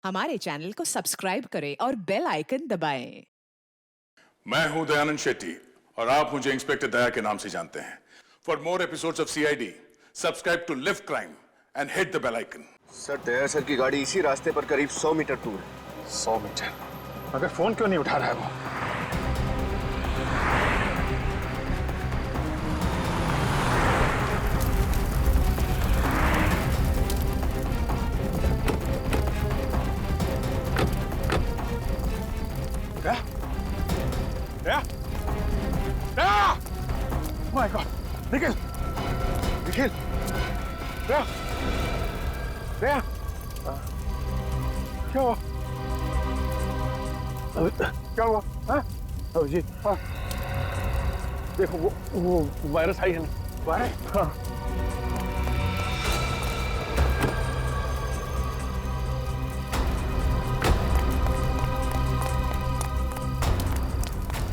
हमारे चैनल को सब्सक्राइब करें और बेल आइकन दबाएं। मैं हूं दयानंद शेट्टी और आप मुझे इंस्पेक्टर दया के नाम से जानते हैं। For more episodes of CID subscribe to lift crime and hit the bell icon. Sir, Daya sir की गाड़ी इसी रास्ते पर करीब 100 मीटर दूर है। 100 मीटर? मगर फोन क्यों नहीं उठा रहा है वो? दया? दया? दया! Oh my God! Nikhil! Nikhil! दया! दया! क्या हुआ? क्या हुआ? हाँ? जी, हाँ। देखो वो वायरस आई है ना? वायरस? हाँ।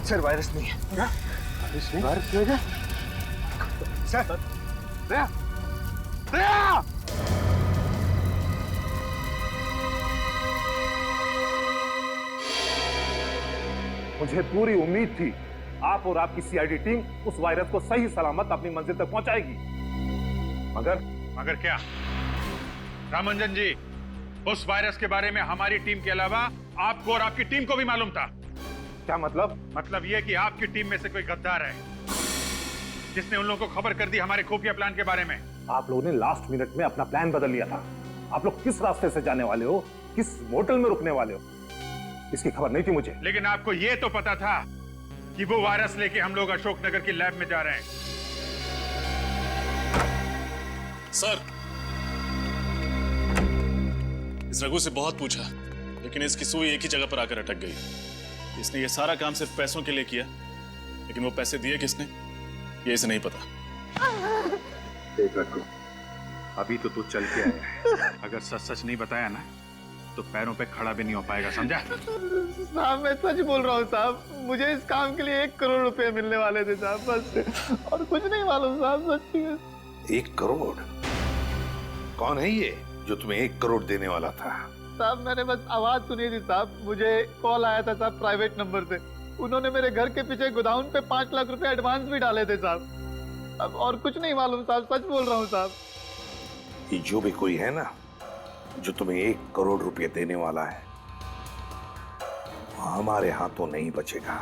सर, वायरस नहीं है। क्या? वायरस नहीं है? सर, दया! दया! मुझे पूरी उम्मीद थी आप और आपकी सीआईडी टीम उस वायरस को सही सलामत अपनी मंजिल तक पहुंचाएगी। मगर क्या रामंजन जी, उस वायरस के बारे में हमारी टीम के अलावा आपको और आपकी टीम को भी मालूम था। क्या मतलब? मतलब यह कि आपकी टीम में से कोई गद्दार है जिसने उन लोगों को खबर कर दी हमारे खुफिया प्लान के बारे में। आप लोगों ने लास्ट मिनट में अपना प्लान बदल लिया था। आप लोग किस रास्ते से जाने वाले हो, किस होटल में रुकने वाले हो, इसकी खबर नहीं थी मुझे। लेकिन आपको यह तो पता था कि वो वायरस लेके हम लोग अशोकनगर की लैब में जा रहे हैं। सर, इस रघु से बहुत पूछा, लेकिन इसकी सुई एक ही जगह पर आकर अटक गई। इसने ये सारा काम सिर्फ पैसों के लिए किया, लेकिन वो पैसे दिए किसने ये इसे नहीं पता। देख रखो, अभी तो तू चल के आया है, अगर सच सच नहीं बताया ना तो पैरों पे खड़ा भी नहीं हो पाएगा, समझा? साहब, मैं सच बोल रहा हूँ साहब। मुझे इस काम के लिए 1 करोड़ रुपए मिलने वाले थे साहब, बस और कुछ नहीं मालूम साहब, सच्ची में। 1 करोड़? कौन है ये जो तुम्हें 1 करोड़ देने वाला था? साहब, मैंने बस आवाज सुनी थी साहब, मुझे कॉल आया था साहब प्राइवेट नंबर से। उन्होंने मेरे घर के पीछे गोदाउन पे 5 लाख रुपए एडवांस भी डाले थे साहब। अब और कुछ नहीं मालूम साहब, सच बोल रहा हूँ साहब। ये जो भी कोई है ना जो तुम्हें 1 करोड़ रुपए देने वाला है, वो हमारे हाथों नहीं बचेगा,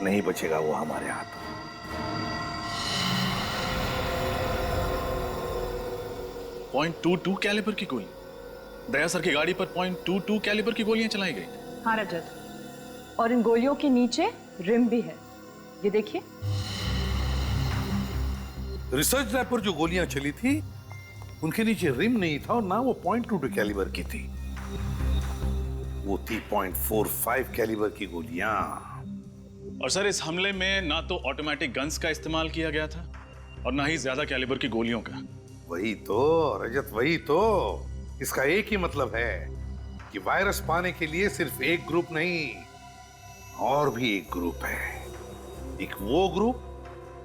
नहीं बचेगा वो हमारे हाथों। .22 कैलिबर की गोली? दया सर की गाड़ी पर .22 कैलिबर की गोलियां चलाई गई? हाँ रजत, और इन गोलियों के नीचे रिम भी है, ये देखिए। रिसर्च लैब पर जो गोलियां चली थी उनके नीचे रिम नहीं था और ना वो .22 कैलिबर की थी, वो थी .45 कैलिबर की गोलियां। और सर, इस हमले में ना तो ऑटोमेटिक गन्स का इस्तेमाल किया गया था और ना ही ज्यादा कैलिबर की गोलियों का। वही तो रजत, वही तो। इसका एक ही मतलब है कि वायरस पाने के लिए सिर्फ एक ग्रुप नहीं, और भी एक ग्रुप है। एक वो ग्रुप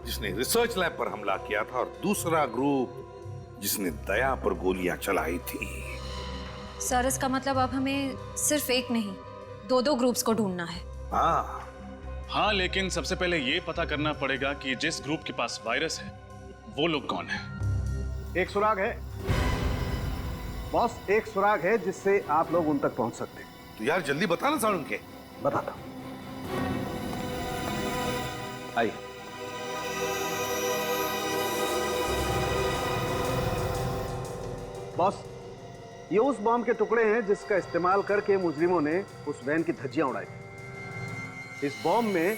जिसने रिसर्च लैब पर हमला किया था और दूसरा ग्रुप जिसने दया पर गोलियां चलाई थी। सर, इसका मतलब अब हमें सिर्फ एक नहीं 2 ग्रुप्स को ढूंढना है। हाँ, लेकिन सबसे पहले ये पता करना पड़ेगा कि जिस ग्रुप के पास वायरस है वो लोग कौन है। एक सुराग है बॉस, एक सुराग है जिससे आप लोग उन तक पहुंच सकते हैं। तो यार जल्दी बताना सारुण के। बताता हूं, आइए। बॉस, ये उस बॉम्ब के टुकड़े हैं जिसका इस्तेमाल करके मुजरिमों ने उस वैन की धज्जियां उड़ाई। इस बॉम्ब में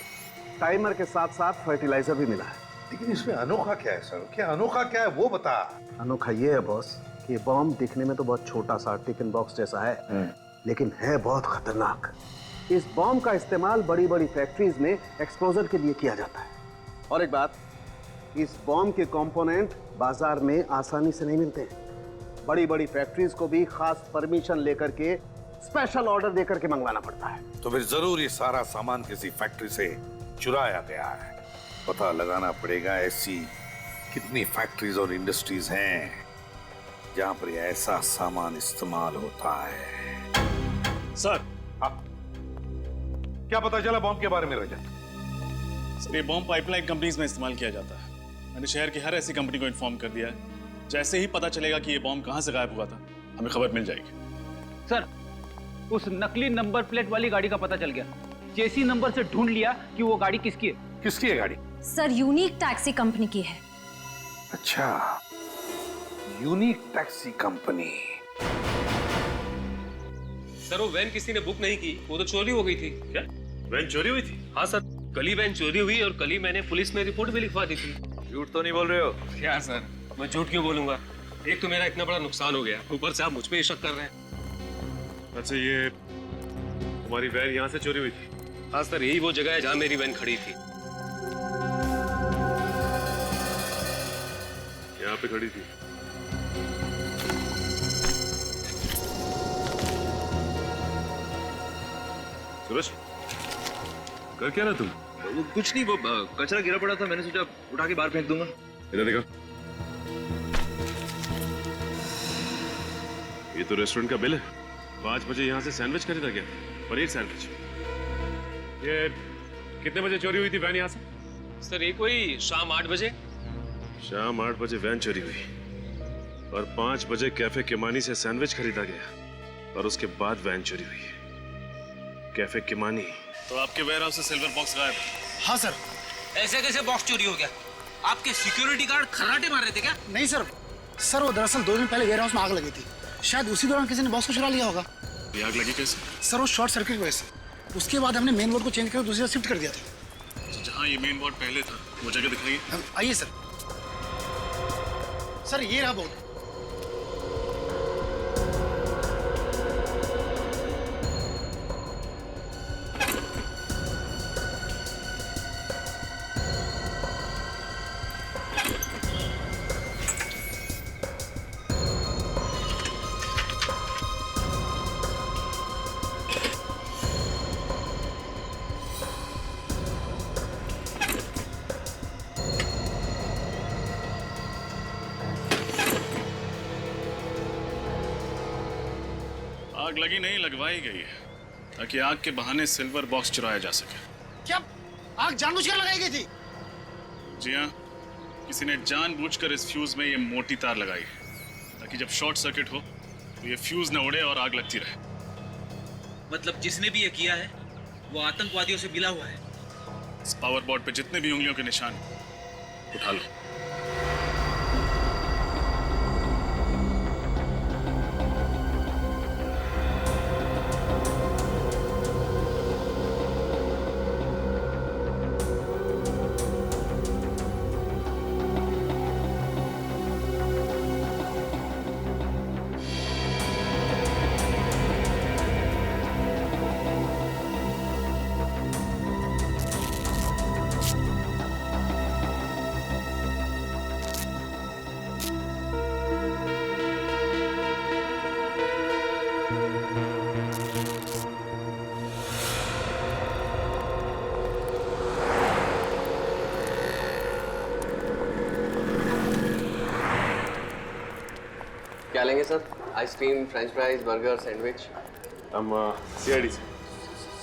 टाइमर के साथ साथ फर्टिलाइजर भी मिला है। लेकिन इसमें अनोखा क्या है सर? क्या अनोखा क्या है वो बता। अनोखा ये है बॉस कि बॉम्ब दिखने में तो बहुत छोटा सा टिफिन बॉक्स जैसा है, लेकिन है बहुत खतरनाक। इस बॉम्ब का इस्तेमाल बड़ी बड़ी फैक्ट्रीज में एक्सप्लोजर के लिए किया जाता है। और एक बात, इस बॉम्ब के कंपोनेंट बाजार में आसानी से नहीं मिलते हैं। बड़ी बड़ी फैक्ट्रीज को भी खास परमिशन लेकर के स्पेशल ऑर्डर देकर के मंगवाना पड़ता है। तो फिर जरूर ये सारा सामान किसी फैक्ट्री से चुराया गया है। पता लगाना पड़ेगा ऐसी कितनी फैक्ट्रीज और इंडस्ट्रीज हैं जहां पर ऐसा सामान इस्तेमाल होता है। सर, क्या पता चला बॉम्ब के बारे में रजत? सर, ये बॉम्ब पाइपलाइन कंपनीज में इस्तेमाल किया जाता है। मैंने शहर की हर ऐसी कंपनी को इन्फॉर्म कर दिया है। जैसे ही पता चलेगा कि ये बॉम्ब कहां से गायब हुआ था, हमें खबर मिल जाएगी। सर, उस नकली नंबर प्लेट वाली गाड़ी का पता चल गया। चेसी नंबर से ढूंढ लिया कि वो गाड़ी किसकी है। किसकी है गाड़ी? सर, यूनिक टैक्सी कंपनी की है। अच्छा, यूनिक टैक्सी कंपनी। सर, वो वैन किसी ने बुक नहीं की, वो तो चोरी हो गई थी। क्या वैन चोरी हुई थी? हाँ सर, कल ही वैन चोरी हुई और कल ही मैंने पुलिस में रिपोर्ट भी लिखवा दी थी। झूठ तो नहीं बोल रहे हो? क्या सर, मैं झूठ क्यों बोलूंगा? एक तो मेरा इतना बड़ा नुकसान हो गया, ऊपर से आप मुझ पे ही शक कर रहे हैं। अच्छा, ये तुम्हारी वैन यहाँ से चोरी हुई थी? हाँ सर, यही वो जगह है जहाँ मेरी वैन खड़ी थी। यहाँ पे खड़ी थी? सूरज, कर क्या रहा तुम? वो कुछ नहीं, वो कचरा गिरा पड़ा था, मैंने सोचा उठा के बाहर फेंक दूंगा। इधर देखो, ये तो रेस्टोरेंट का बिल है। 5 बजे यहाँ से सैंडविच खरीदा गया, पनीर सैंडविच। ये कितने बजे चोरी हुई थी वैन यहाँ से? सर, ये कोई शाम 8 बजे। शाम 8 बजे वैन चोरी हुई और 5 बजे कैफे किमानी से सैंडविच खरीदा गया और उसके बाद वैन चोरी हुई। Cafe Kimani. तो आपके वेयरहाउस से सिल्वर बॉक्स गायब है? हाँ सर। ऐसे कैसे बॉक्स चोरी हो गया? आपके सिक्योरिटी गार्ड खर्राटे मार रहे थे क्या? नहीं सर, वो दरअसल 2 दिन पहले वेयर हाउस में आग लगी थी। शायद उसी दौरान किसी ने बॉक्स को चुरा लिया होगा। ये आग लगी कैसे? सर, वो शॉर्ट सर्किट की वजह से। उसके बाद हमने मेन बोर्ड को चेंज कर दूसरी जगह शिफ्ट कर दिया था। जहाँ ये मेन बोर्ड पहले था, वो जगह दिखाइए। आइए सर। सर, ये रहा बोर्ड। आग लगी नहीं, लगवाई गई है ताकि आग के बहाने सिल्वर बॉक्स चुराया जा सके। क्या आग जानबूझकर लगाई गई थी? जी हाँ, किसी ने जानबूझकर इस फ्यूज में ये मोटी तार लगाई है ताकि जब शॉर्ट सर्किट हो तो ये फ्यूज न उड़े और आग लगती रहे। मतलब जिसने भी ये किया है वो आतंकवादियों से मिला हुआ है। इस पावर बोर्ड पे जितने भी उंगलियों के निशान हैं, उठा लो। क्या लेंगे sir? Ice cream, French fries, burger, sandwich? हम CID से।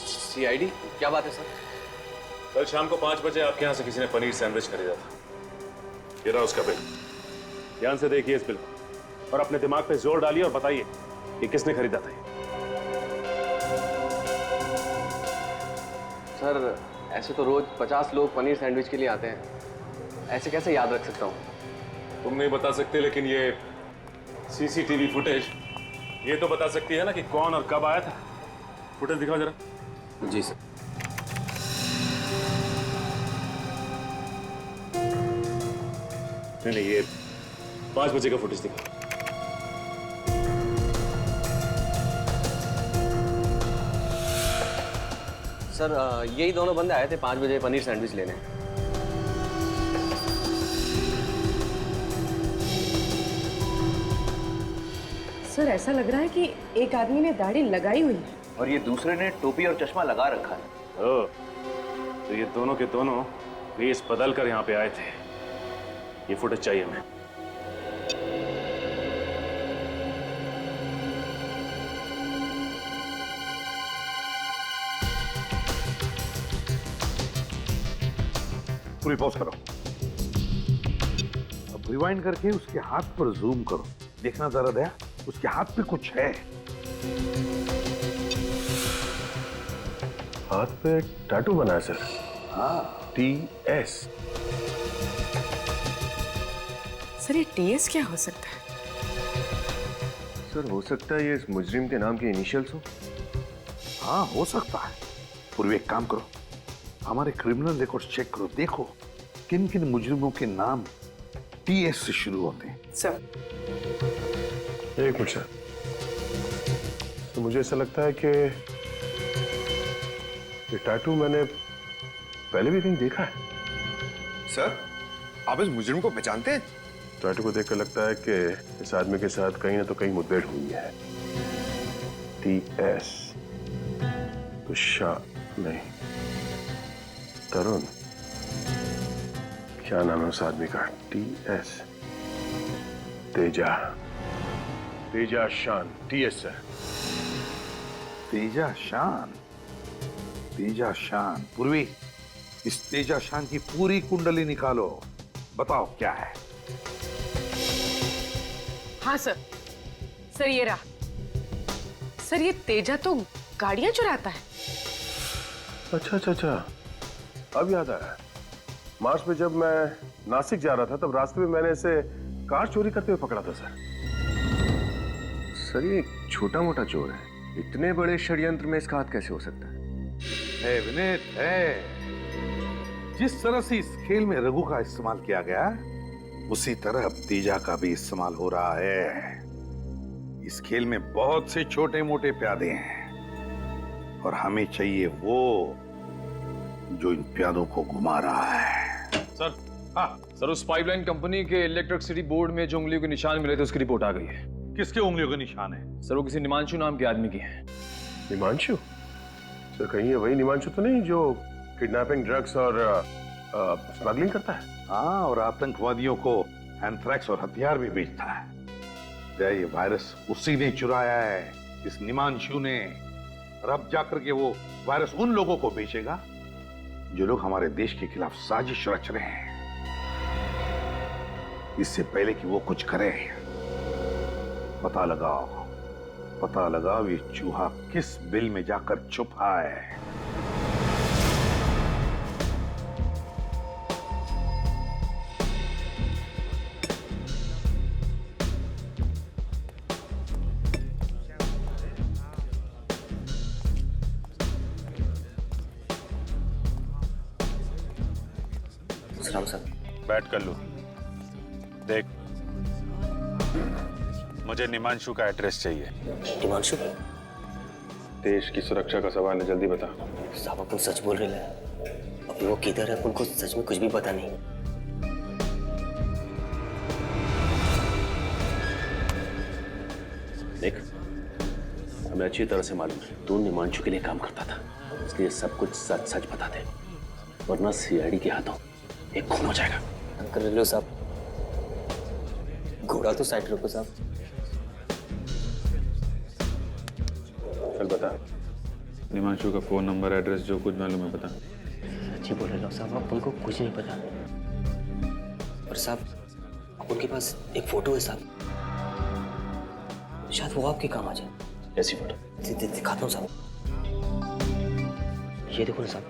CID? क्या बात है सर? कल शाम को 5 बजे आपके यहाँ से किसी ने पनीर सैंडविच खरीदा था। ये रहा उसका बिल। ध्यान से देखिए इस बिल को और अपने दिमाग पे जोर डालिए और बताइए कि किसने खरीदा था। सर, ऐसे तो रोज 50 लोग पनीर सैंडविच के लिए आते हैं, ऐसे कैसे याद रख सकता हूँ? तुम नहीं बता सकते, लेकिन ये CCTV फुटेज ये तो बता सकती है ना कि कौन और कब आया था। फुटेज दिखाओ जरा। जी सर। नहीं, ये 5 बजे का फुटेज दिखाओ। सर, यही दोनों बंदे आए थे 5 बजे पनीर सैंडविच लेने। सर, ऐसा लग रहा है कि एक आदमी ने दाढ़ी लगाई हुई है और ये दूसरे ने टोपी और चश्मा लगा रखा है। ओह, तो ये दोनों के दोनों वेश बदल कर यहाँ पे आए थे। ये फुटेज चाहिए हमें। पूरी पॉज करो। अब रिवाइंड करके उसके हाथ पर जूम करो। देखना जरा दया, उसके हाथ पे कुछ है। हाथ पे टैटू बना है सर। हाँ, TS। सर ये TS क्या हो सकता है? सर हो सकता है ये इस मुजरिम के नाम के इनिशियल्स हो। हाँ हो सकता है। पूर्व एक काम करो, हमारे क्रिमिनल रिकॉर्ड चेक करो, देखो किन किन मुजरिमों के नाम TS से शुरू होते हैं। सर एक मिनट सर, तो मुझे ऐसा लगता है कि ये टैटू मैंने पहले भी कहीं देखा है। सर आप इस मुजरिम को पहचानते हैं? टैटू को देखकर लगता है कि इस आदमी के साथ कहीं ना तो कहीं मुठभेड़ हुई है। TS तो शाह नहीं, तरुण, क्या नाम है उस आदमी का? TS, तेजा शान। TS है। तेजा शान, तेजा शान। पूर्वी, इस तेजा शान की पूरी कुंडली निकालो, बताओ क्या है। हाँ सर, सर ये रहा। सर ये तेजा तो गाड़ियां चुराता है। अच्छा, अब याद आया। मार्च में जब मैं नासिक जा रहा था तब रास्ते में मैंने इसे कार चोरी करते हुए पकड़ा था सर। सर ये छोटा मोटा चोर है, इतने बड़े षड्यंत्र में इसका हाथ कैसे हो सकता है? विनीत है, जिस तरह से इस खेल में रघु का इस्तेमाल किया गया उसी तरह अब तेजा का भी इस्तेमाल हो रहा है। इस खेल में बहुत से छोटे मोटे प्यादे हैं और हमें चाहिए वो जो इन प्यादों को घुमा रहा है। सर, हाँ सर उस पाइपलाइन कंपनी के इलेक्ट्रिसिटी बोर्ड में जो उंगलियों के निशान मिले थे उसकी रिपोर्ट आ गई है। किसके उंगलियों के निशान है? सर वो किसी निमांशु नाम के आदमी की है। निमांशु? सर कहीं ये वही निमांशु तो नहीं जो किडनैपिंग, ड्रग्स और स्मगलिंग करता है? हाँ, और आतंकवादियों को एंथ्रैक्स और हथियार भी बेचता है। ये वायरस उसी ने चुराया है, इस निमांशु ने। और अब जाकर के वो वायरस उन लोगों को बेचेगा जो लोग हमारे देश के खिलाफ साजिश रच रहे हैं। इससे पहले कि वो कुछ करे, पता लगाओ ये चूहा किस बिल में जाकर छुपा है। बैठ कर लो। देख, मुझे निमांशु का एड्रेस चाहिए। निमांशु? देश की सुरक्षा का सवाल है, जल्दी बता। साहब अपन सच बोल रहे हैं। अभी वो किधर है उनको सच में कुछ भी पता नहीं। देख, हमें अच्छी तरह से मालूम है तू निमांशु के लिए काम करता था, इसलिए सब कुछ सच सच बता दे, वरना CID के हाथों एक खून हो जाएगा। अंकल लो साहब, घोड़ा तो साइड रखो साहब। चल बता। निमांशु का फोन नंबर, एड्रेस, जो कुछ मालूम है बता। सच्ची बोल रहे हो साहब, आप उनको कुछ नहीं पता। और साहब उनके पास एक फोटो है साहब, शायद वो आपके काम आ जाए। ऐसी फोटो? दिखाता हूँ साहब, ये देखो ना साहब।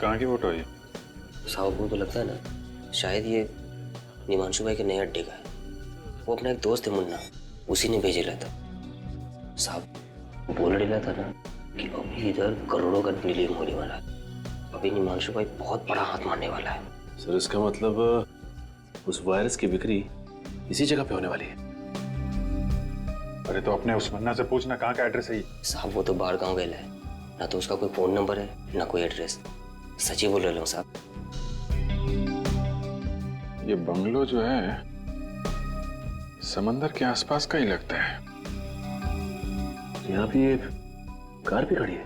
कहाँ की फोटो है ये? साहब को तो लगता है ना शायद ये निमांशु भाई के नए अड्डे का है। वो अपना एक दोस्त है मुन्ना, उसी ने भेजे था। साहब बोल रहा था ना कि अभी इधर करोड़ों का डीलिंग होने वाला है। अभी निमांशु भाई बहुत बड़ा हाथ मारने वाला है। सर इसका मतलब उस वायरस की बिक्री इसी जगह पे होने वाली है। अरे तो अपने उस मुन्ना से पूछना कहाँ का एड्रेस है ये। साहब वो तो बाहर गाँव गया है, ना तो उसका कोई फोन नंबर है ना कोई एड्रेस। सच्ची बोल रहे हो साहब। ये बंगलो जो है समंदर के आसपास का ही लगता है। यहाँ भी एक कार भी खड़ी है।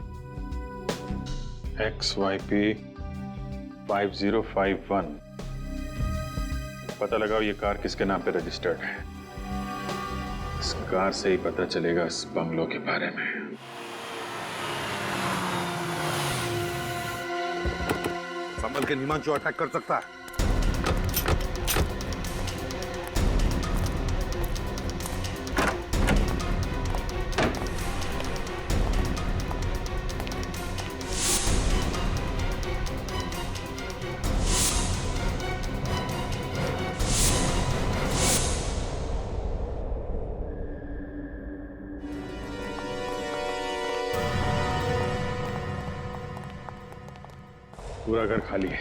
XYP 5051। पता लगाओ ये कार किसके नाम पे रजिस्टर्ड है। इस कार से ही पता चलेगा इस बंगलों के बारे में। संभल के, निमांशु अटैक कर सकता है। पूरा घर खाली है,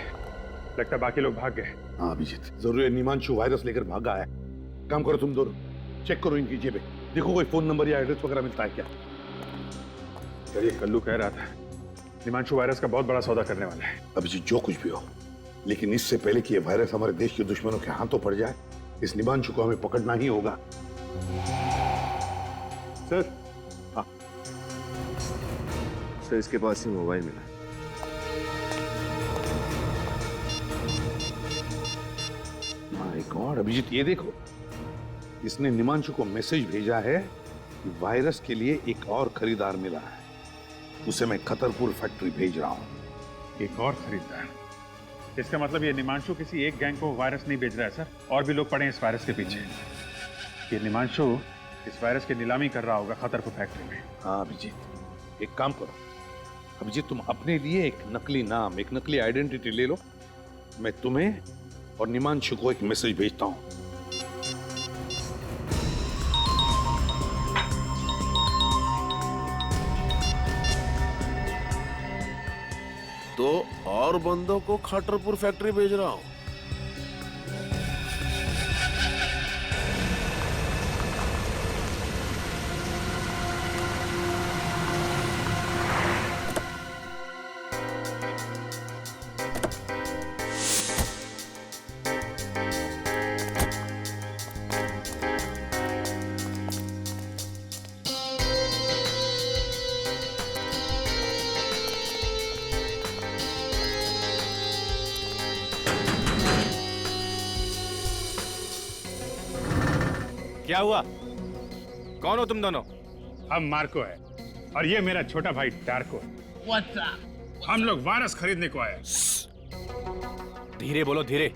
लगता है बाकी लोग भाग गए। हाँ अभिजीत, जरूर है निमांशु वायरस लेकर भागा है। काम करो तुम दोनों, चेक करो इनकी जेबें, देखो कोई फोन नंबर या एड्रेस वगैरह मिलता है क्या। सर ये कल्लू कह रहा था निमांशु वायरस का बहुत बड़ा सौदा करने वाला है। अभिजीत जो कुछ भी हो, लेकिन इससे पहले कि ये वायरस हमारे देश के दुश्मनों के हाथों पड़ जाए, इस निमांशु को हमें पकड़ना ही होगा। सर, हाँ सर, इसके पास ही मोबाइल मिला। माय गॉड अभिजीत, ये देखो, इसने निमांशु को मैसेज भेजा है कि वायरस के लिए एक और खरीदार मिला है, उसे मैं खतरपुर फैक्ट्री भेज रहा हूं। एक और खरीदार? इसका मतलब ये निमांशु किसी एक गैंग को वायरस नहीं भेज रहा है सर, और भी लोग पड़े हैं इस वायरस के पीछे। ये निमांशु इस वायरस की नीलामी कर रहा होगा खतरपुर फैक्ट्री में। हाँ अभिजीत, एक काम करो अभिजीत, तुम अपने लिए एक नकली नाम, एक नकली आइडेंटिटी ले लो। मैं तुम्हें और निमांशु को एक मैसेज भेजता हूं। तो और बंदों को खतरपुर फैक्ट्री भेज रहा हूं। क्या हुआ? कौन हो तुम दोनों? हम मार्को है और ये मेरा छोटा भाई टार्को है। हम लोग वायरस खरीदने को आए। धीरे बोलो, धीरे।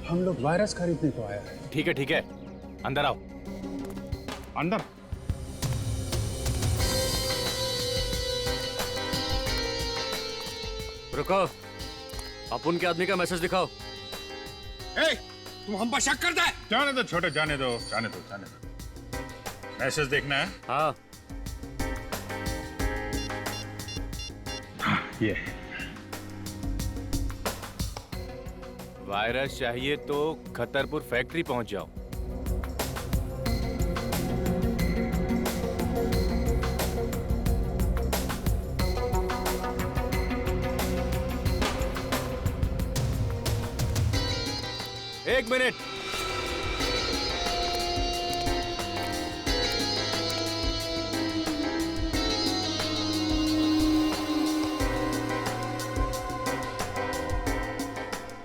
हम लोग वायरस खरीदने को आए हैं। ठीक है ठीक है, अंदर आओ। अंदर? रुको, अपुन के आदमी का मैसेज दिखाओ। तुम हम पर शक करता है? जाने दो छोटे, जाने दो, जाने दो, जाने दो। मैसेज देखना है? हाँ। ये वायरस चाहिए तो खतरपुर फैक्ट्री पहुंच जाओ। एक मिनट।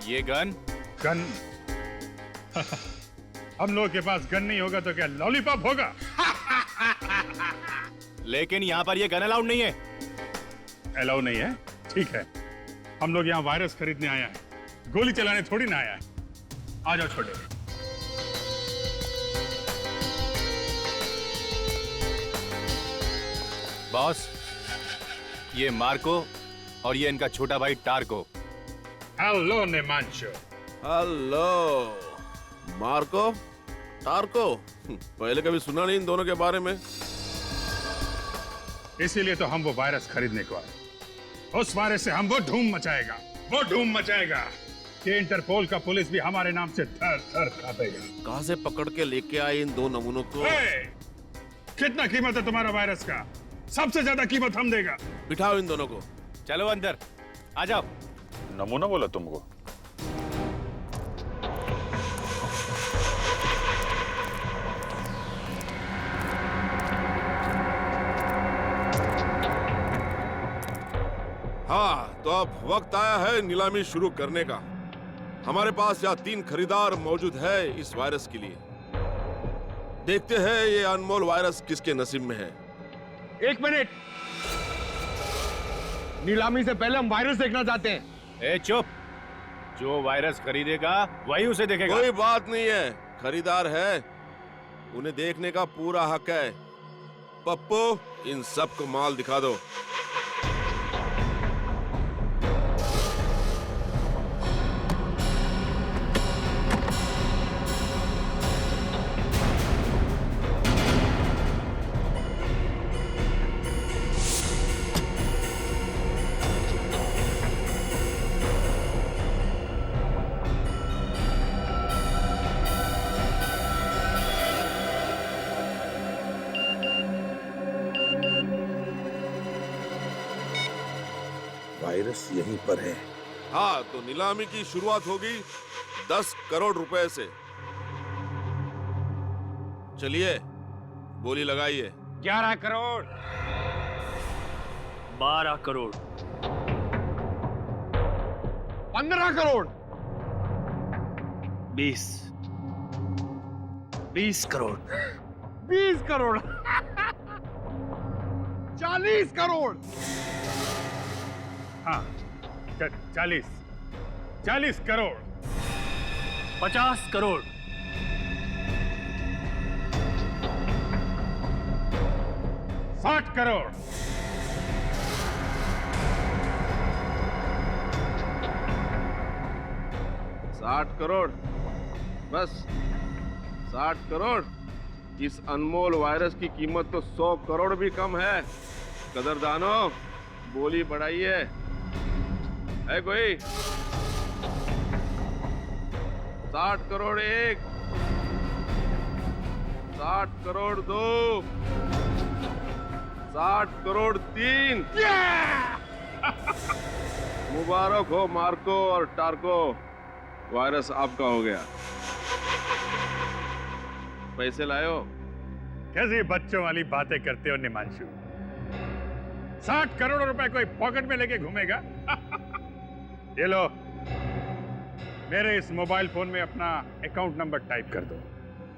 ये गन? गन? हम लोगों के पास गन नहीं होगा तो क्या लॉलीपॉप होगा? लेकिन यहाँ पर ये गन अलाउड नहीं है। अलाउ नहीं है? ठीक है, हम लोग यहाँ वायरस खरीदने आया है, गोली चलाने थोड़ी ना आया है। आ जाओ छोटे। बॉस, ये मार्को और ये इनका छोटा भाई टार्को। हेलो निमांशु। हेलो मार्को, टार्को, पहले कभी सुना नहीं इन दोनों के बारे में। इसीलिए तो हम वो वायरस खरीदने को आए। उस वायरस से हम वो धूम मचाएगा, वो धूम मचाएगा कि इंटरपोल का पुलिस भी हमारे नाम से थर थर कांपेगा। कहां से पकड़ के लेके आए इन दो नमूनों को? कितना कीमत है तुम्हारा वायरस का? सबसे ज्यादा कीमत हम देगा। बिठाओ इन दोनों को। चलो अंदर आ जाओ। नमूना बोला तुमको? हाँ, तो अब वक्त आया है नीलामी शुरू करने का। हमारे पास यहाँ 3 खरीदार मौजूद है इस वायरस के लिए। देखते हैं ये अनमोल वायरस किसके नसीब में है। 1 मिनट, नीलामी से पहले हम वायरस देखना चाहते हैं। ए चुप, जो वायरस खरीदेगा वही उसे देखेगा। कोई बात नहीं है, खरीदार है, उन्हें देखने का पूरा हक है। पप्पू, इन सबको माल दिखा दो। वायरस यहीं पर है। हाँ, तो नीलामी की शुरुआत होगी 10 करोड़ रुपए से। चलिए, बोली लगाइए। 11 करोड़, 12 करोड़, 15 करोड़, 20 करोड़, 20 करोड़, 40 करोड़। हाँ, 40 करोड़, 50 करोड़, 60 करोड़, 60 करोड़, बस 60 करोड़। इस अनमोल वायरस की कीमत तो 100 करोड़ भी कम है। कदरदानों, बोली बढ़ाइए। है कोई? 60 करोड़ 1, 60 करोड़ 2, 60 करोड़ 3। मुबारक हो मार्को और टार्को, वायरस आपका हो गया। पैसे लायो? कैसी बच्चों वाली बातें करते हो निमांशु? 60 करोड़ रुपए कोई पॉकेट में लेके घूमेगा? ये लो, मेरे इस मोबाइल फोन में अपना अकाउंट नंबर टाइप कर दो।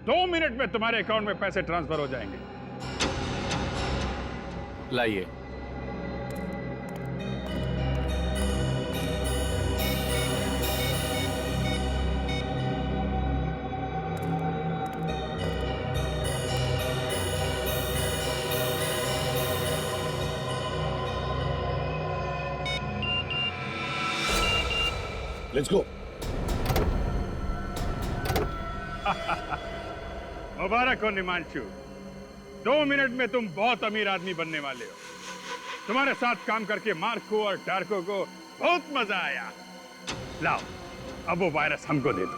2 मिनट में तुम्हारे अकाउंट में पैसे ट्रांसफर हो जाएंगे। लाइए। Let's go. मुबारक हो निमांशु, 2 मिनट में तुम बहुत अमीर आदमी बनने वाले हो। तुम्हारे साथ काम करके मार्को और टार्को को बहुत मजा आया। लाओ, अब वो वायरस हमको दे दो।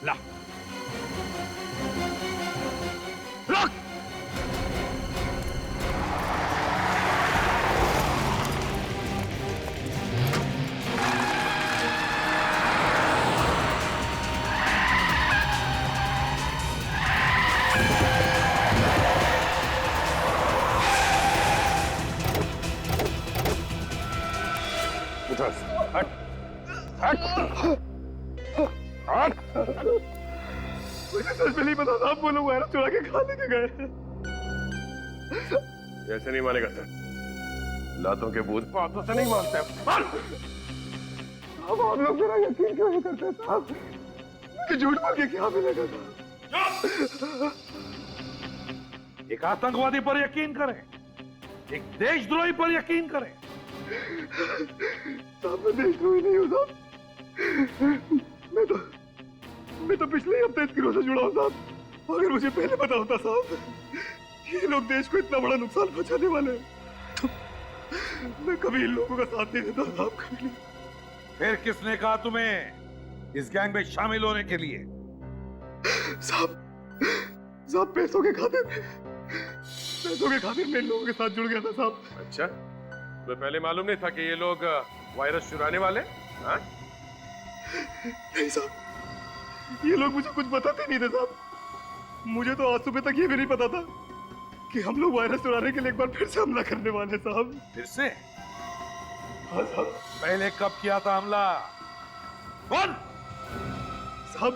लाओ। रख। हट, हट, हट। मुझे सच में नहीं पता था, वो लोग वायरस चुरा के खा लेके गए। ऐसे नहीं मानेगा सर, लातों के भूत बातों से नहीं मानते। अब आप लोग मेरा यकीन क्यों नहीं करते साहब? कि झूठ बोल के क्या मिलेगा साहब? एक आतंकवादी पर यकीन करें, एक देशद्रोही पर यकीन करें। साहब मैं देशद्रोही नहीं हूँ साहब। मैं तो पिछले हफ्ते इस गिरोह से जुड़ा हूँ साहब। अगर मुझे पहले पता होता साहब ये लोग देश को इतना बड़ा नुकसान पहुंचाने वाले हैं, तो मैं कभी इन लोगों का साथ नहीं देता साहब, कभी नहीं। फिर किसने कहा तुम्हें इस गैंग में शामिल होने के लिए? साहब पैसों के खातिर मैं इन लोगों के साथ जुड़ गया था साहब। अच्छा, तो पहले मालूम नहीं था कि ये लोग वायरस चुराने वाले? हाँ? नहीं साहब, ये लोग मुझे कुछ बताते नहीं थे साहब। मुझे तो आज सुबह तक ये भी नहीं पता था कि हम लोग वायरस चुराने के लिए एक बार फिर से हमला करने वाले साहब। फिर से? हाँ साहब। पहले कब किया था हमला? कौन? साहब,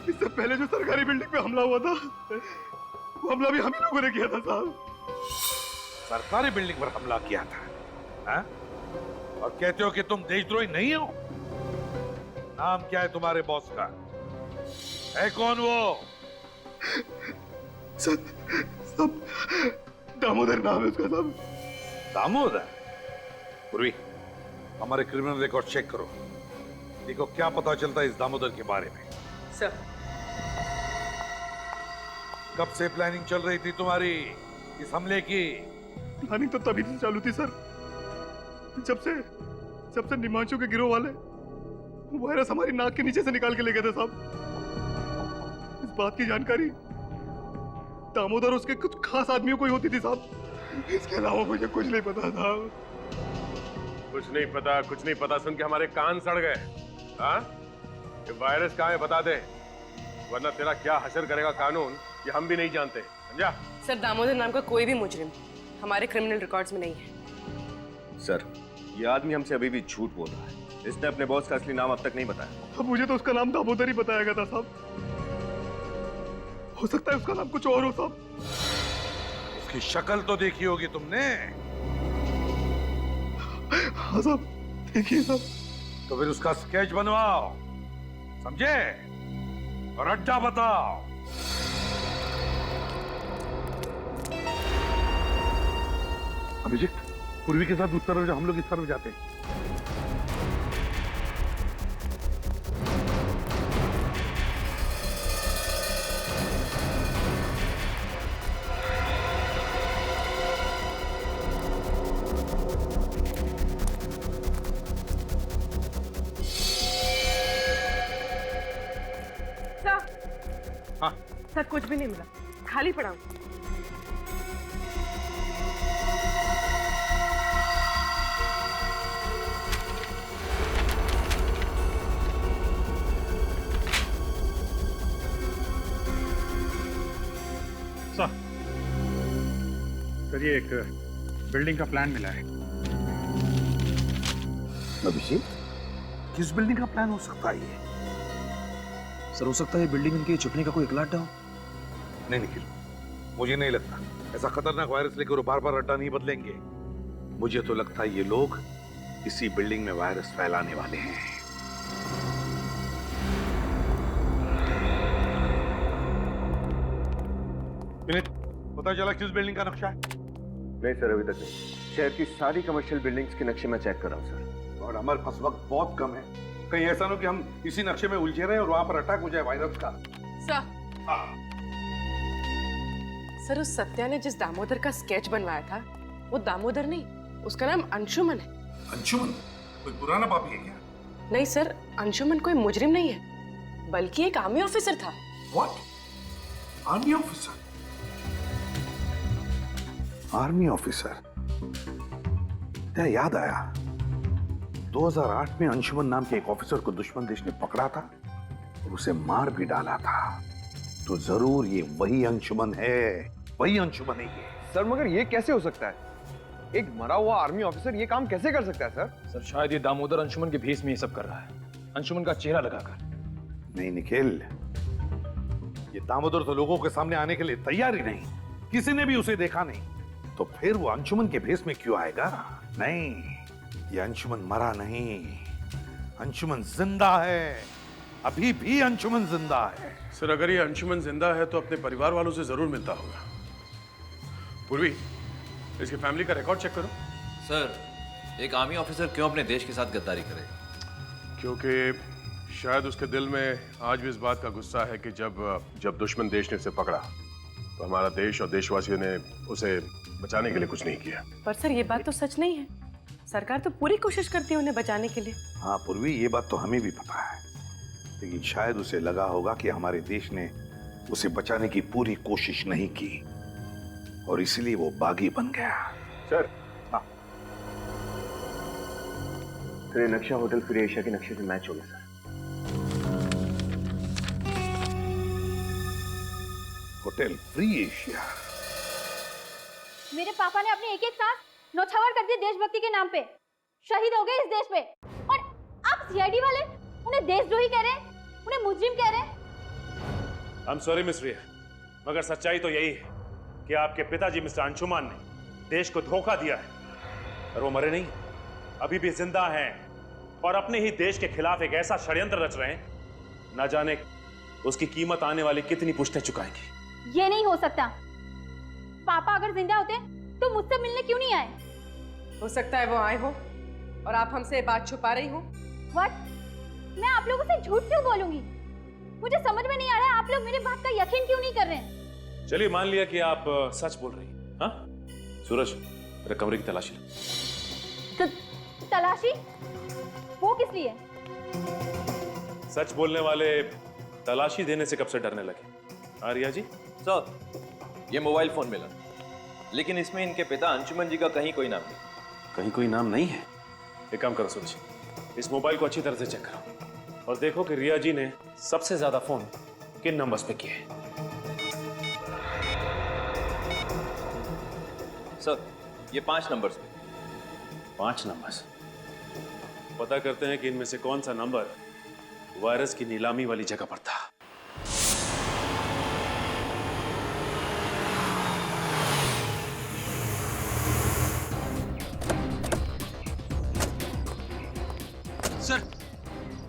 इससे पहले जो सरकारी बिल्डिंग पे हमला हुआ था, वो हमला भी हम ही लोगों ने किया था साहब। सरकारी बिल्डिंग पर हमला किया था, हाँ? और कहते हो कि तुम देशद्रोही नहीं हो? नाम क्या है तुम्हारे बॉस का? है कौन वो? सब दामोदर नाम है उसका साहब। दामोदर? पूर्वी, हमारे क्रिमिनल रिकॉर्ड चेक करो, देखो क्या पता चलता है इस दामोदर के बारे में। सर, कब से प्लानिंग चल रही थी तुम्हारी इस हमले की? प्लानिंग तो तभी से चालू थी सर, जब से निमांशु के गिरोह वाले वायरस हमारी नाक के नीचे से निकाल के ले गए थे साहब। इस बात की जानकारी दामोदर उसके कुछ खास आदमियों को ही होती थी साहब। इसके अलावा मुझे कुछ नहीं पता था। कुछ नहीं पता सुन के हमारे कान सड़ गए। हाँ, ये वायरस कहाँ है बता दे, वरना तेरा क्या हशर करेगा कानून ये हम भी नहीं जानते, समझा? सर, दामोदर नाम का कोई भी मुजरिम हमारे क्रिमिनल रिकॉर्ड्स में नहीं है। सर, ये आदमी हमसे अभी भी झूठ बोल रहा है। इसने अपने बॉस का असली नाम अब तक नहीं बताया। अब मुझे तो उसका नाम दामोदर ही बताया गया था साहब। हो सकता है उसका नाम कुछ और हो साहब। उसकी शक्ल तो देखी होगी तुमने? हाँ साहब, देखिए साहब। तो फिर उसका स्केच बनवाओ, समझे? और अड्डा बताओ। अभिजीत, पूर्वी के साथ उत्तर हम लोग इस तरफ जाते हैं। हाँ। सर, कुछ भी नहीं मिला, खाली पड़ा हूं। सर, ये एक बिल्डिंग का प्लान मिला है। अभिषेक, किस बिल्डिंग का प्लान हो सकता है ये? सर, हो सकता है बिल्डिंग इनके छुपने का कोई इकला अड्डा हो। नहीं निखिल, मुझे नहीं लगता ऐसा खतरनाक वायरस लेकर वो बार बार अड्डा नहीं बदलेंगे। मुझे तो लगता है ये लोग इसी बिल्डिंग में वायरस फैलाने वाले हैं। पता चला किस बिल्डिंग का नक्शा है? नहीं सर, अभी तक नहीं। शहर की सारी कमर्शियल बिल्डिंग्स के नक्शे मैं चेक कर रहा हूँ सर। और हमारे पास वक्त बहुत कम है, कहीं ऐसा ना हो कि हम इसी नक्शे में उलझे रहे और वहां पर अटैक हो जाए वायरस का। सर, सर, उस सत्या ने जिस दामोदर का स्केच बनवाया था वो दामोदर नहीं, उसका नाम अंशुमन है। अंशुमन? कोई पुराना पापी है क्या? नहीं सर, अंशुमन कोई मुजरिम नहीं है, बल्कि एक आर्मी ऑफिसर था। What? Army officer? Army officer? क्या याद आया, 2008 में अंशुमन नाम के एक ऑफिसर को दुश्मन देश ने पकड़ा था और उसे मार भी डाला था। तो जरूर ये वही अंशुमन है, वही अंशुमन है ये। सर, मगर ये कैसे हो सकता है? एक मरा हुआ आर्मी ऑफिसर ये काम कैसे कर सकता है सर? सर, शायद ये दामोदर अंशुमन के भेष में ये सब कर रहा है, अंशुमन का चेहरा लगाकर। नहीं निखिल, ये दामोदर तो लोगों के सामने आने के लिए तैयार ही नहीं, किसी ने भी उसे देखा नहीं, तो फिर वो अंशुमन के भेष में क्यों आएगा? नहीं, ये अंशुमन मरा नहीं, अंशुमन जिंदा है, अभी भी अंशुमन जिंदा है। सर, अगर ये अंशुमन जिंदा है तो अपने परिवार वालों से जरूर मिलता होगा। पूर्वी, इसकी फैमिली का रिकॉर्ड चेक करो। सर, एक आर्मी ऑफिसर क्यों अपने देश के साथ गद्दारी करे? क्योंकि शायद उसके दिल में आज भी इस बात का गुस्सा है कि जब दुश्मन देश ने उसे पकड़ा तो हमारा देश और देशवासियों ने उसे बचाने के लिए कुछ नहीं किया। पर सर, ये बात तो सच नहीं है, सरकार तो पूरी कोशिश करती है उन्हें बचाने के लिए। हाँ पूर्वी, ये बात तो हमें भी पता है, लेकिन शायद उसे लगा होगा कि हमारे देश ने उसे बचाने की पूरी कोशिश नहीं की और इसलिए वो बागी बन गया। सर, हाँ सर, ये नक्शा होटल फ्री एशिया के नक्शे से मैच हो गया सर। Hotel free Asia? मेरे पापा ने अपने एक एक सांस नौछावर कर दिए देशभक्ति के नाम पे, शहीद हो गए इस देश पे, और आप सीआईडी वाले उन्हें देशद्रोही कह रहे हैं, उन्हें मुजरिम कह रहे हैं। आई एम सॉरी मिस रिया, मगर सच्चाई तो यही है कि आपके पिताजी मिस्टर अंशुमान ने देश को धोखा दिया है और वो मरे नहीं, अभी भी जिंदा हैं और अपने ही देश के खिलाफ एक ऐसा षड्यंत्र रच रहे हैं, न जाने उसकी कीमत आने वाली कितनी पुश्तें चुकाएंगी। ये नहीं हो सकता। पापा अगर जिंदा होते तो मुझसे मिलने क्यों नहीं आए? हो सकता है वो आए हो और आप हमसे ये बात छुपा रही हो। व्हाट? मैं आप लोगों से झूठ क्यों बोलूंगी? मुझे समझ में नहीं आ रहा है आप लोग मेरी बात का यकीन क्यों नहीं कर रहे हैं? चलिए मान लिया कि आप सच बोल रही हैं। हाँ सूरज, मेरे कमरे की तलाशी लो। तलाशी? वो किस लिए? सच बोलने वाले तलाशी देने से कब से डरने लगे? आर्या जी सर, ये मोबाइल फोन मिला, लेकिन इसमें इनके पिता अंशुमन जी का कहीं कोई नाम नहीं। कहीं कोई नाम नहीं है? एक काम करो सूरज, इस मोबाइल को अच्छी तरह से चेक करो और देखो कि रिया जी ने सबसे ज्यादा फोन किन नंबर्स पे किए हैं। सर, ये 5 नंबर्स पे। 5 नंबर्स? पता करते हैं कि इनमें से कौन सा नंबर वायरस की नीलामी वाली जगह पर था। सर,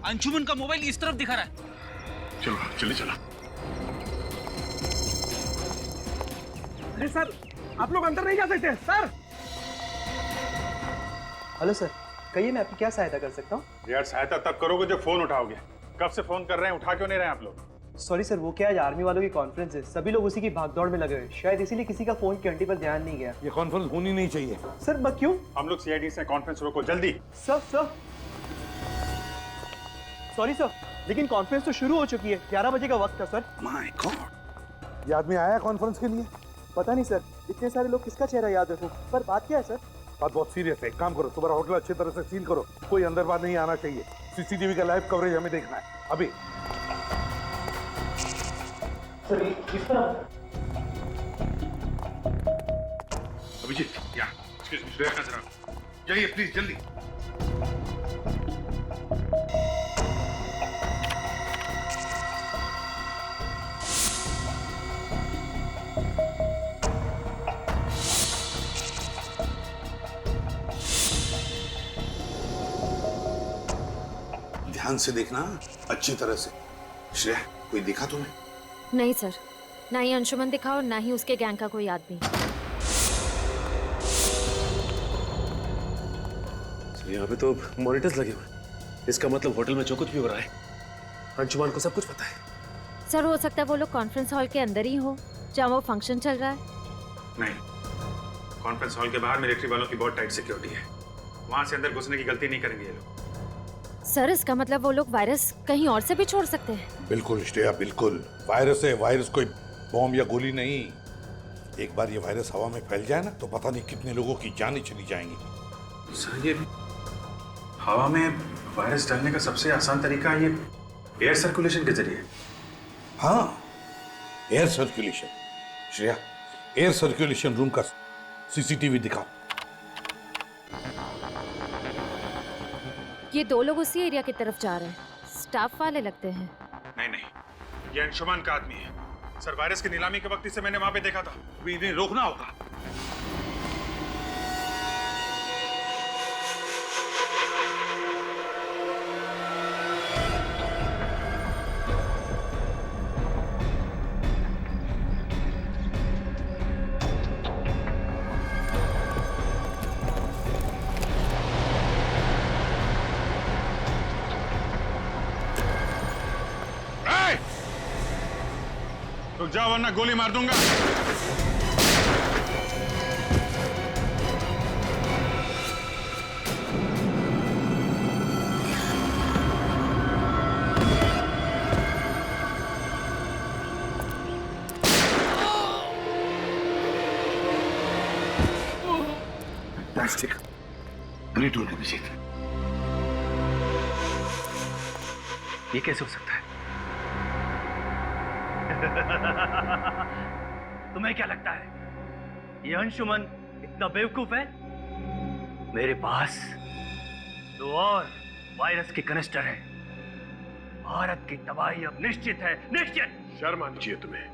अंशुमन का मोबाइल इस तरफ दिखा रहा है। चलो चलिए चलो। अरे सर, आप लोग अंदर नहीं जा सकते सर। हेलो सर, कहिए मैं आपकी क्या सहायता कर सकता हूँ? यार सहायता तब करोगे जब फोन उठाओगे। कब से फोन कर रहे हैं, उठा क्यों नहीं रहे हैं आप लोग? सॉरी सर, वो क्या आज आर्मी वालों की कॉन्फ्रेंस है, सभी लोग उसी की भागदौड़ में लगे हुए, शायद इसीलिए किसी का फोन की घंटी पर ध्यान नहीं गया। ये कॉन्फ्रेंस होनी नहीं चाहिए। सर बस क्यों? हम लोग सीआईडी से कॉन्फ्रेंस रोको जल्दी। सर सॉरी सर, लेकिन कॉन्फ्रेंस तो शुरू हो चुकी है, 11 बजे का वक्त था सर। माय गॉड, ये आदमी आया कॉन्फ्रेंस के लिए? पता नहीं सर, इतने सारे लोग किसका चेहरा याद रखूं, पर बात क्या है सर? बात बहुत सीरियस है। एक काम करो, तुम्हारा होटल अच्छी तरह से सील करो, कोई अंदर बाहर नहीं आना चाहिए। सीसीटीवी का लाइव कवरेज हमें देखना है अभी। सर किस तरह? अभिजीत, या एक्सक्यूज मी, श्रेया का जरा जाइए प्लीज जल्दी। ध्यान से देखना, अच्छी तरह से। श्रेया, कोई दिखा तुम्हें? नहीं सर, ना ही अंशुमन दिखा और ना ही उसके गैंग का कोई आदमी। यहाँ पे तो मॉनिटर्स लगे हुए, इसका मतलब होटल में जो कुछ भी हो रहा है अंशुमान को सब कुछ पता है। सर हो सकता है वो लोग कॉन्फ्रेंस हॉल के अंदर ही हो जहाँ वो फंक्शन चल रहा है। नहीं, कॉन्फ्रेंस हॉल के बाहर मिलिट्री वालों की बहुत टाइट सिक्योरिटी है, वहां से अंदर घुसने की गलती नहीं करेंगे ये लोग। सर इसका मतलब वो लोग वायरस कहीं और से भी छोड़ सकते हैं। बिल्कुल श्रेया, बिल्कुल। वायरस है, वायरस कोई बॉम्ब या गोली नहीं। एक बार ये वायरस हवा में फैल जाए ना तो पता नहीं कितने लोगों की जानें चली जाएंगी। सर ये हवा में वायरस डालने का सबसे आसान तरीका ये एयर सर्कुलेशन के जरिए। हाँ, air circulation. Shreya, air circulation room का सीसीटीवी दिखाओ। ये 2 लोग उसी एरिया की तरफ जा रहे हैं, स्टाफ वाले लगते हैं। नहीं नहीं, ये अंशुमान का आदमी है। सर वायरस की नीलामी के वक्त इसे मैंने वहां पे देखा था, अभी इन्हें रोकना होगा। रुक जाओ वरना गोली मार दूंगा। प्लास्टिक ग्रेट होने अभिजीत, ये कैसे हो सकता है? तुम्हें क्या लगता है ये अंशुमन इतना बेवकूफ है? मेरे पास 2 और वायरस के कनिस्टर है। भारत की तबाही अब निश्चित है, निश्चित। शर्म आनी चाहिए तुम्हें।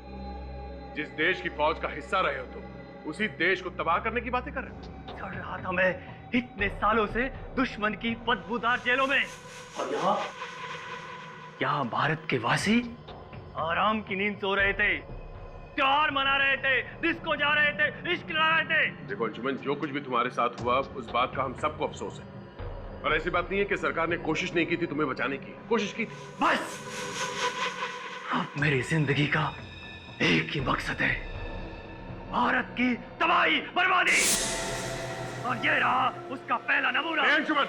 जिस देश की फौज का हिस्सा रहे हो तुम, उसी देश को तबाह करने की बातें कर रहे हो। चढ़ रहा था मैं इतने सालों से दुश्मन की बदबूदार जेलों में, और यहाँ भारत के वासी आराम की नींद सो रहे थे, त्योहार मना रहे थे, डिस्को जा रहे थे, इश्क ला रहे थे। देखो अंशुमन, जो कुछ भी तुम्हारे साथ हुआ उस बात का हम सबको अफसोस है। और ऐसी बात नहीं है कि सरकार ने कोशिश नहीं की थी तुम्हें बचाने की, कोशिश की थी। बस अब मेरी जिंदगी का एक ही मकसद है, भारत की तबाही, बर्बादी। और ये रहा उसका पहला नमूना। अंशुमन,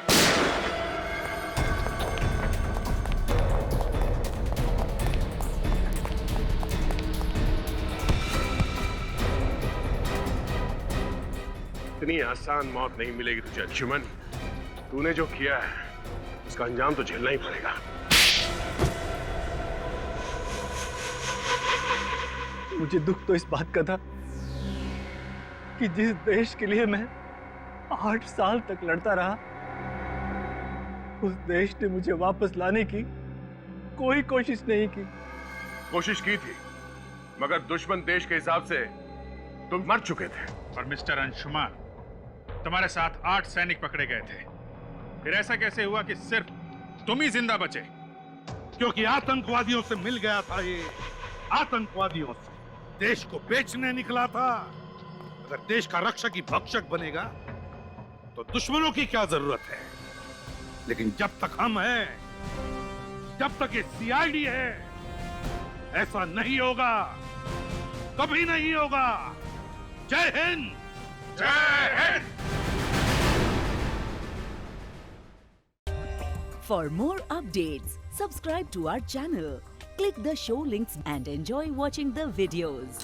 इतनी आसान मौत नहीं मिलेगी तुझे अंशुमन। तूने जो किया है उसका अंजाम तो झेलना ही पड़ेगा। मुझे दुख तो इस बात का था कि जिस देश के लिए मैं 8 साल तक लड़ता रहा, उस देश ने मुझे वापस लाने की कोई कोशिश नहीं की। कोशिश की थी, मगर दुश्मन देश के हिसाब से तुम मर चुके थे। और मिस्टर अंशुमान, तुम्हारे साथ 8 सैनिक पकड़े गए थे, फिर ऐसा कैसे हुआ कि सिर्फ तुम ही जिंदा बचे? क्योंकि आतंकवादियों से मिल गया था। ये आतंकवादियों से देश को बेचने निकला था। अगर देश का रक्षक ही भक्षक बनेगा तो दुश्मनों की क्या जरूरत है। लेकिन जब तक हम हैं, जब तक ये सीआईडी है, ऐसा नहीं होगा, कभी नहीं होगा। जय हिंद, जय Hind. For more updates, subscribe to our channel, click the show links and enjoy watching the videos.